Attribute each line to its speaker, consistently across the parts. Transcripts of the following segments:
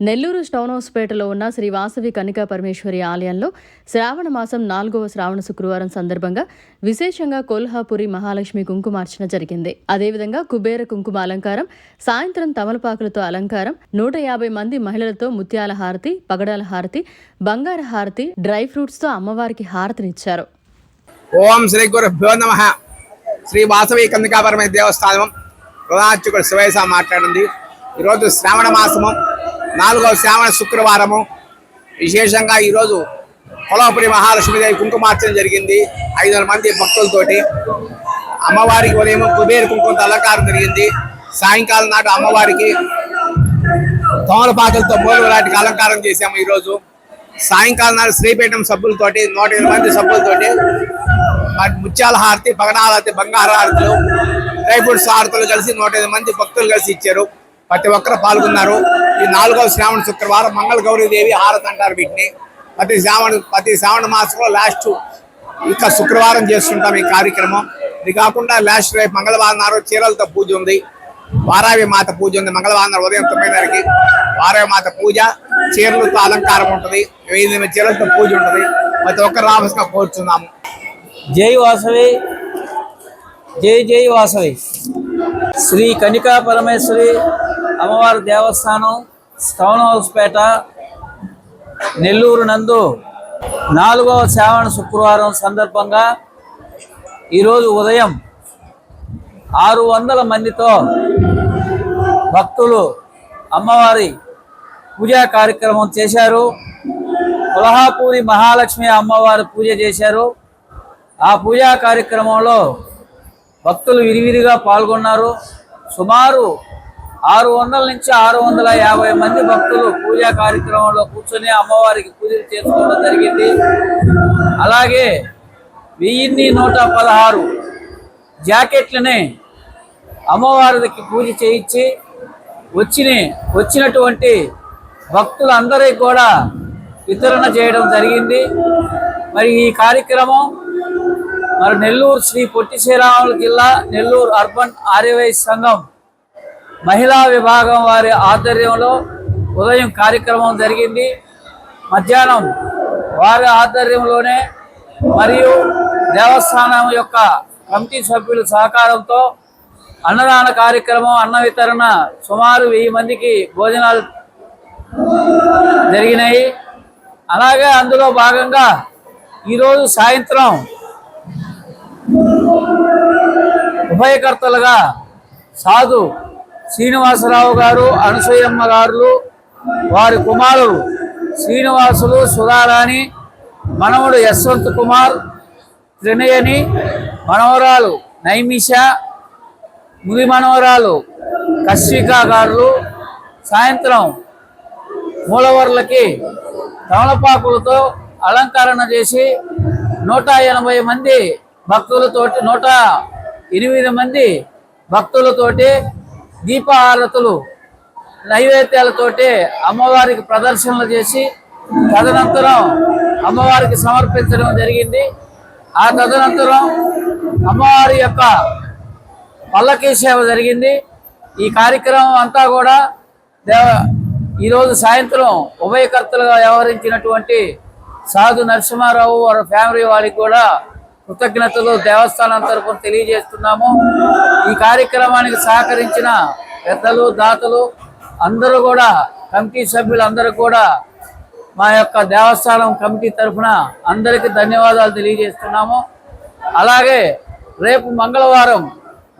Speaker 1: Nellore town హౌస్పేటలో ఉన్న శ్రీ వాసవి కన్నికా పరమేశ్వరి ఆలయంలో శ్రావణ మాసం 4వ శ్రావణ శుక్రవారం సందర్భంగా విశేషంగా కొల్హాపురి మహాలక్ష్మి కుంకుమార్చన జరిగింది. అదేవిధంగా కుబేర కుంకుమ అలంకారం, సాయంత్రం తమలపాకులతో అలంకారం, 150 మంది మహిళలతో ముత్యాల హారతి, పగడాల హారతి, బంగార హారతి, డ్రై ఫ్రూట్స్ తో అమ్మవారికి హారతినిచ్చారు.
Speaker 2: ఓం శ్రీ గురుభ్యో నమః. శ్రీ వాసవి కన్నికా పరమేశ్వరి దేవస్థానం ప్రధానార్చకుడు శివయ్య మాట్లాడింది. ఈరోజు శ్రావణ మాసము 4వ శ్రావణ శుక్రవారము. విశేషంగా ఈరోజు కొల్హాపురి మహాలక్ష్మీదేవి కుంకుమార్చన జరిగింది. 500 మంది భక్తులతోటి అమ్మవారికి ఉదయం కుబేర కుంకుమతో అలంకారం జరిగింది. సాయంకాలం నాడు అమ్మవారికి తమలపాకులతో మూల లాంటి అలంకారం చేశాము. ఈరోజు సాయంకాలం నాడు శ్రీపీఠం సభ్యులతోటి 120 మంది సభ్యులతోటి ముత్యాల హారతి, పగడాల హారతి, బంగార హారతులు, డ్రై ఫ్రూట్స్ హారతులు కలిసి 105 మంది భక్తులు కలిసి ఇచ్చారు. ప్రతి ఒక్కరు పాల్గొన్నారు. ఈ 4వ శ్రావణ శుక్రవారం మంగళ గౌరీదేవి హారతి అంటారు వీటిని. ప్రతి శ్రావణ మాసంలో లాస్ట్ ఇక శుక్రవారం చేస్తుంటాం ఈ కార్యక్రమం. ఇది కాకుండా లాస్ట్ రేపు మంగళవారం నాడు చీరలతో పూజ ఉంది. వారావి మాత పూజ ఉంది. మంగళవారం ఉదయం 9:30కి వారావి మాత పూజ, చీరలతో అలంకారం ఉంటుంది. 8 చీరలతో పూజ ఉంటుంది. ప్రతి ఒక్కరు రావాల్సిన కోరుచున్నాము.
Speaker 3: జై వాసవి, జై జై వాసవి. శ్రీ కన్నికా పరమేశ్వరి అమ్మవారి దేవస్థానం టౌన్ హౌస్పేట నెల్లూరు నందు 4వ శ్రావణ శుక్రవారం సందర్భంగా ఈరోజు ఉదయం 600 మందితో భక్తులు అమ్మవారి పూజా కార్యక్రమం చేశారు. కొల్హాపురి మహాలక్ష్మి అమ్మవారి పూజ చేశారు. ఆ పూజా కార్యక్రమంలో భక్తులు విరివిరిగా పాల్గొన్నారు. సుమారు 600 నుంచి 650 మంది భక్తులు పూజా కార్యక్రమంలో కూర్చొని అమ్మవారికి పూజలు చేసుకోవడం జరిగింది. అలాగే 1116 జాకెట్లని అమ్మవారికి పూజ చేయించి వచ్చినటువంటి భక్తులందరికీ కూడా వితరణ చేయడం జరిగింది. మరి ఈ కార్యక్రమం నెల్లూరు శ్రీ పొట్టి శ్రీరాములు జిల్లా నెల్లూరు అర్బన్ ఆర్యవైశ్య సంఘం మహిళా విభాగం వారి ఆధ్వర్యంలో ఉదయం కార్యక్రమం జరిగింది. మధ్యాహ్నం వారి ఆధ్వర్యంలోనే మరియు దేవస్థానం యొక్క కమిటీ సభ్యుల సహకారంతో అన్నదాన కార్యక్రమం, అన్న వితరణ సుమారు 1000 మందికి భోజనాలు జరిగినాయి. అలాగే అందులో భాగంగా ఈరోజు సాయంత్రం ఉభయకర్తలుగా సాధు శ్రీనివాసరావు గారు, అనసూయమ్మ గారు, వారి కుమారులు శ్రీనివాసులు, సుధారాణి, మనవడు యశ్వంత్ కుమార్, త్రినయని, మనవరాలు నైమిష, ముది మనవరాలు కశ్విక గారు సాయంత్రం మూలవర్లకి తమలపాకులతో అలంకరణ చేసి 180 మంది భక్తులతోటి 108 మంది భక్తులతోటి దీపహారతులు నైవేద్యాలతోటి అమ్మవారికి ప్రదర్శనలు చేసి తదనంతరం అమ్మవారికి సమర్పించడం జరిగింది. ఆ తదనంతరం అమ్మవారి యొక్క పల్లకీ సేవ జరిగింది. ఈ కార్యక్రమం అంతా కూడా ఈరోజు సాయంత్రం ఉభయకర్తలుగా వ్యవహరించినటువంటి సాధు నరసింహారావు వారి ఫ్యామిలీ వారికి కూడా కృతజ్ఞతలు దేవస్థానం తరఫున తెలియజేస్తున్నాము. ఈ కార్యక్రమానికి సహకరించిన పెద్దలు, దాతలు అందరూ కూడా, కమిటీ సభ్యులందరూ కూడా మా యొక్క దేవస్థానం కమిటీ తరఫున అందరికీ ధన్యవాదాలు తెలియజేస్తున్నాము. అలాగే రేపు మంగళవారం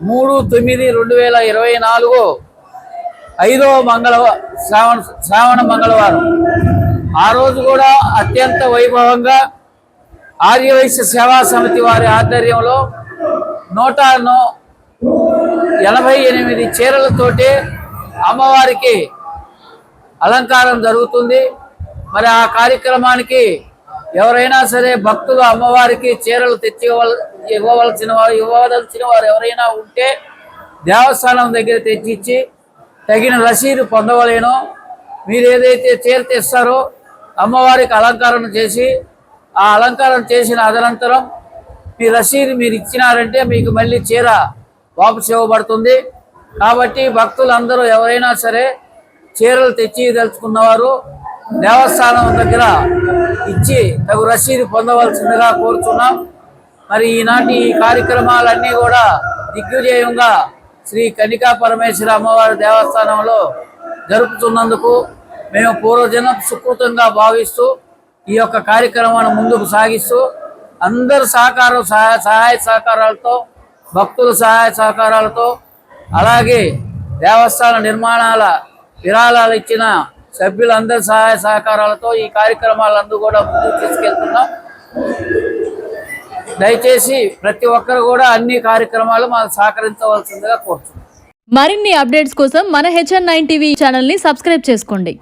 Speaker 3: 3/9/2024 5వ శ్రావణ మంగళవారం. ఆ రోజు కూడా అత్యంత వైభవంగా ఆర్యవైశ్య సేవా సమితి వారి ఆధ్వర్యంలో 188 చీరలతోటి అమ్మవారికి అలంకారం జరుగుతుంది. మరి ఆ కార్యక్రమానికి ఎవరైనా సరే భక్తులు అమ్మవారికి చీరలు తెచ్చి ఇవ్వదలసిన వారు ఎవరైనా ఉంటే దేవస్థానం దగ్గర తెచ్చిచ్చి తగిన రసీదు పొందవలేను. మీరు ఏదైతే చీర తెస్తారో అమ్మవారికి అలంకరణ చేసి ఆ అలంకారం చేసిన అనంతరం మీ రసీదు మీరు ఇచ్చినారంటే మీకు మళ్ళీ చీర వాపసు ఇవ్వబడుతుంది. కాబట్టి భక్తులందరూ ఎవరైనా సరే చీరలు తెచ్చి దలుచుకున్నవారు దేవస్థానం దగ్గర ఇచ్చి తగు రసీదు పొందవలసిందిగా కోరుచున్నాం. మరి ఈనాటి ఈ కార్యక్రమాలన్నీ కూడా దిగ్విజయంగా శ్రీ కన్నికా పరమేశ్వర అమ్మవారి దేవస్థానంలో జరుపుతున్నందుకు మేము పూర్వజన్మ సుకృతంగా భావిస్తూ ఈ యొక్క కార్యక్రమాన్ని ముందుకు సాగిస్తూ అందరి సహాయ సహకారాలతో భక్తుల సహాయ సహకారాలతో అలాగే దేవస్థాన నిర్మాణాల విరాళాలు ఇచ్చిన సభ్యులందరి సహాయ సహకారాలతో ఈ కార్యక్రమాలందరూ కూడా ముందుకు తీసుకెళ్తున్నాం. దయచేసి ప్రతి ఒక్కరు కూడా అన్ని కార్యక్రమాలు మాకు సహకరించవలసిందిగా కోరుతున్నాం.
Speaker 1: మరిన్ని అప్డేట్స్ కోసం మన HN9 టీవీ ఛానల్ని సబ్స్క్రైబ్ చేసుకోండి.